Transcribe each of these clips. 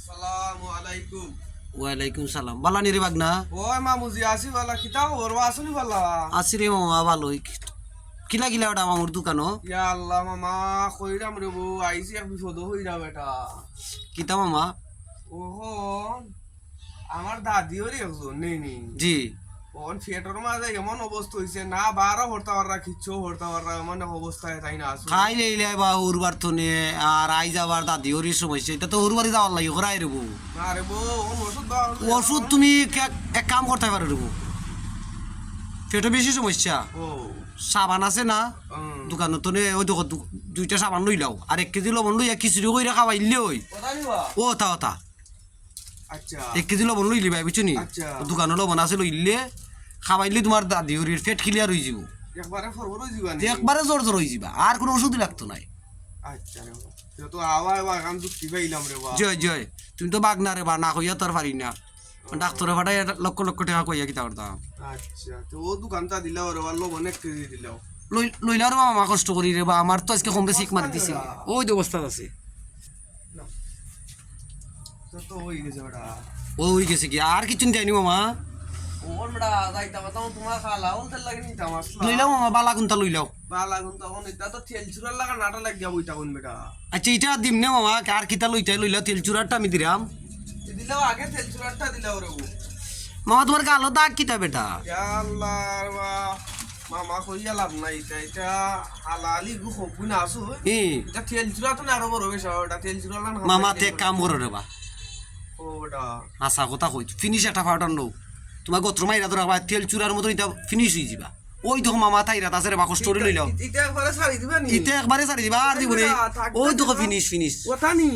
আসসালামু আলাইকুম। ওয়ালাইকুম সালাম। বালা নি রে বাগনা? ওই মামুজি আসি বালা কিতা করবা আসনি বালা? আছি রে মামা ভালোই। কিলা কিলা ওটা মামুর দোকানো? ইয়া আল্লাহ মামা কইরাম রে বউ আইছি এক বিপদ হইরা বেটা। কিতা মামা? ওহো আমার দাদিও রে একজন নেই নেই জি ওন থিয়েটার মাঝে এমন অবস্থা হইছে না বারো হরতা পাররা কিচ্ছু হরতা পাররা এমন এক অবস্থায় তাই না আসু খাই লইলে বা উরবার থনে আর আই যাবার দাদি ওরই সমস্যা, এটা তো উরবারি যাওয়ার লাগি ঘরাই রে বউ। না রে বউ ওন ওষুধ দাও ওষুধ তুমি এক কাম করতে পারো রে বউ, পেটে বেশি সমস্যা। ও সাবান আছে না দোকানত তো ওই দেখো দুইটা সাবান লই লাও আর 1 কেজি লবণ লইয়া খিচুড়ি কইরা খাওয়াইলে ওই কথা নিবা ও তা ওটা আচ্ছা 1 কেজি লবণ লইলি ভাই বুঝছো নি, আচ্ছা। দোকানে লবণ আছে লইলে খাওয়াইলে তোমার দাদি ওর পেট ক্লিয়ার হয়ে যাব, একবারে ফরবর হই যাবা নি একবারে জোর জোর হয়ে যাবা, আর কোনো ওষুধই লাগতো নাই। আচ্ছা রে বাবা তো আওয়া আওয়া কাম যুক্তি পাইলাম রে বাবা জয় জয়, তুমি তো বাগনা রে বা না কইয়া তোর পারি না, ডাক্তারে ফাটাই লক্ষ লক্ষ টাকা কইয়া কিতা করতাম। আচ্ছা তো ও দোকানটা দিলাও রে বাবা লবণ 1 কেজি দিলাও লইলা রে মামা কষ্ট করি রে বা, আমার তো আজকে কম বেশি মারি দিছি ওই অবস্থা আছে। তো হই গেছে বেটা ওই গেছে কি আর কিছু দেয়নি মামা? ওন বেটা যাইতা বাতা তোমার খালা ওন তেল লাগি নিতাম আসলা লইলাও মামা বালা কোনটা লইলাও। বালা গুন তখন এটা তো তেল চুরার লাগা নাটা লাগিয়া বইতা কোন বেটা আচ্ছা এটা দিম না মামা, আর কিতা লইতাই লইলা তেল চূড়াটা আমি দিলাম। দিলাও আগে তেল চুরারটা দিলাও রে ও মামা তোমার গালো দাগ কিতা বেটা? ইয়া আল্লাহ রে বাবা মামা কইয়া লাভ নাই এটা হালালি গু হবু না আসু এটা তেল চুরা তো না আরো বড় বেশ ওটা তেল চুরা লাগা মামা তে কাম করো রে বা, ও বেটা আশা কথা কই ফিনিশ একটা পাউডার নো তোমার গোত্র মাইরা তো রাখবা তেল চূড়ার মতন এটা ফিনিশ হয়ে যাবা। ওই দেখো মামা তাইরা আছে রে বা কষ্ট করে লইলাও, এটা একবারে ছাড়ি দিবা নি এটা একবারে সারি দিবা আর দিবনে। ওই দেখো ফিনিশ ফিনিশ ওটা নি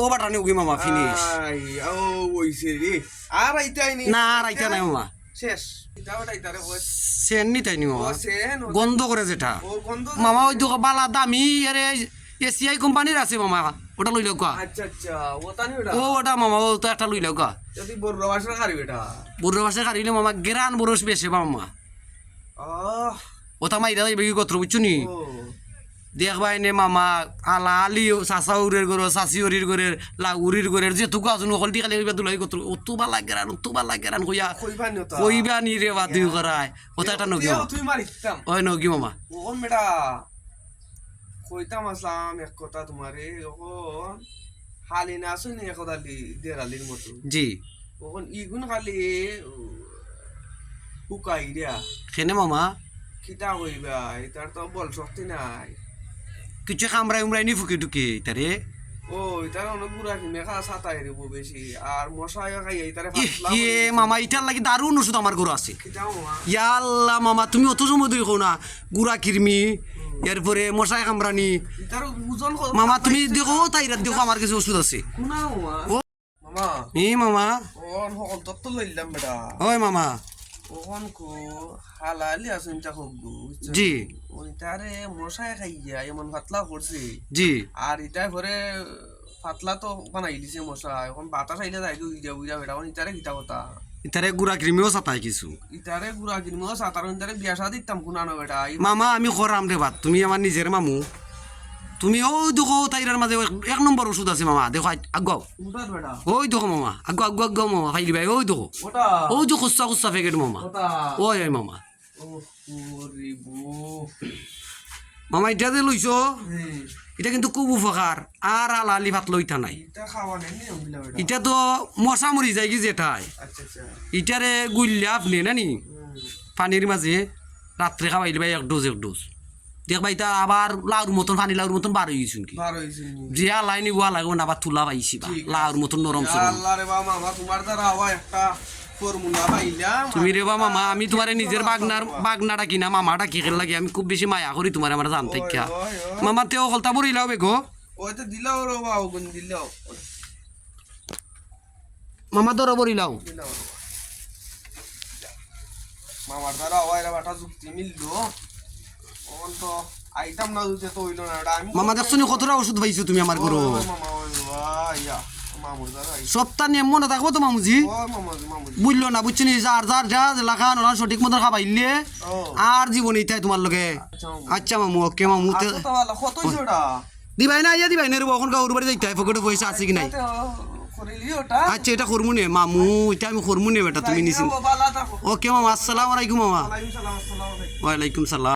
ও বাটা নে ওগি মামা ফিনিশ। আই ও ওইছে রে আর আইতাই নি না আর আইতা নাই মামা, শেষ এটা ওটা ইতারে বস সেন নি তাই নি মামা, ও সেন গন্ধ করে যেটা ও গন্ধ মামা ওই দেখো বালা দামি আরে এসিআই কোম্পানির আছে মামা, ওটা লইলাও কা। আচ্ছা আচ্ছা ওটা নি ওটা ও ওটা মামা ও তো একটা লইলাও কা। যদি বড় বাসা খারি বেটা বুড়ো বাসে খারিলে মামা গেরান বরস বেশে মামা, আহ ওটা মাইরা যাইবে কি গোত্র বুঝছো নি। ও দেখবা এনে মামা আলা আলি চাচা উরের গরে চাচি উরির গরে উরির গরে যেটুকু আছো নকল দি খালি দুলাই গোত্র অত বালা গেরান কইয়া কইবা নি ওটা কইবা নি রে বা দিও করায় ওটা একটা নগি মামা। তুই মারিতাম ওই নগি মামা ওন বেটা কইতাম আসলাম এক কথা তোমারে ওখন হালি না শুনি এক কথা দেড়ালির মতো জি ওখন ইগুন খালি হুকাই দিয়া খেনে মামা কিতা কইবা এটার তো বল শক্তি নাই কিছু কামড়াই উমরাই নি ফুকি টুকি তারে। ও এটার অনেক গুড়া কিনে খা সাতাই রেব বেশি আর মশাই খাই এটারে ইয়ে মামা ইটার লাগি দারুণ ওষুধ আমার গরু আছে। কিতা মামা ইয়াল্লা মামা তুমি অত সময় দেখো না গুড়া কিরমি এরপরে মশাই কামড়ানি এটার ওজন মামা তুমি দেখো তাইরা দেখো আমার কিছু ওষুধ আছে। কোনা মামা ও মামা ই মামা ওন সকল তত্ত্ব লইলাম বেটা ওই মামা ওখন কো হালালি আসুন তা খুব জি ওইটারে মশাই খাইয়া এমন পাতলা করছে জি আর এটা ঘরে পাতলা তো বানাই দিছে মশাই এখন বাতাস আইলে যাই উইরা উইরা বেটা ইটারে কিতা কথা ইতারে গুড়া কিরমিও চাতাই কিছু ইটারে গুড়া কিনবো সাতার ইটারে বিয়া সা দিতাম কোনানো বেটা মামা আমি করাম রে বাত তুমি আমার নিজের মামু তুমি ওই দেখো তাইরার মাঝে 1 নম্বর ওষুধ আছে মামা দেখো আগাও উঠার বেটা ওই দেখো মামা আগাও মামা খাইলি ভাই ওই দেখো ওটা ওই যে খুস্সা প্যাকেট মামা ওটা ওই ওই মামা ও ওরে বো মামা এটা যে লইছ এটা কিন্তু খুব উপকার আর আলালি ভাত লইতা নাই। এটা খাওয়া নেই নি হইলা বেটা এটা তো মশা মরি যায় কি যেটাই আচ্ছা আচ্ছা ইটারে গুললে আপনি নানি পানির মাঝে রাত্রে খাওয়াইলে ভাই 1 ডোজ দেখবা এটা আবার লাউর মতন লাউর মতন বার হয়ে গেছুন কি বার হইছে যে আলাই নিবো লাগবে না আবার তুলা পাইছি বা লাউর মতন নরম সরম। আল্লাহ রে বাবা মামা তোমার দ্বারা আবার একটা ফর্মুলা পাইলাম তুমি রে বা মামা আমি তোমার নিজের বাগনাটা কিনা মামাটা কি খেল লাগে আমি খুব বেশি মায়া করি তোমার আমার জানতে কিয়া মামা তেও কলতা বরিলাও বেগো ওই তো দিলাও রে বাবা গুন দিলাও মামা দর বরিলাও দিলাও মামার দ্বারা আবার একটা যুক্তি মিললো ওন তো আইতাম না দিতে তো হইলো না আমি মামা দেখছো নি কতটা ওষুধ পাইছো তুমি আমার গরু মামা ওই ভাইয়া মামুর দ্বারা সপ্তাহ নিয়ম মনে থাকবো তো মামুজি ও মামা বুঝলো না বুঝছি নি যার যা লেখা না সঠিক মতো খাবাইলে আর জীবন ইতাই তোমার লগে। আচ্ছা মামু ওকে মামু কত ভালো কত জোড়া দিবাই না ইয়া দিবাই না রে এখন গাউর বাড়ি যাইতে হয় পকেটে পয়সা আছে কি নাই? করিলি ওটা আচ্ছা এটা করমুনে মামু এটা আমি করমুনে বেটা তুমি নিছিন বাবা আল্লাহ থাকো ওকে মামা আসসালামু আলাইকুম মামা ওয়ালাইকুম সালাম আসসালামু আলাইকুম ওয়ালাইকুম সালাম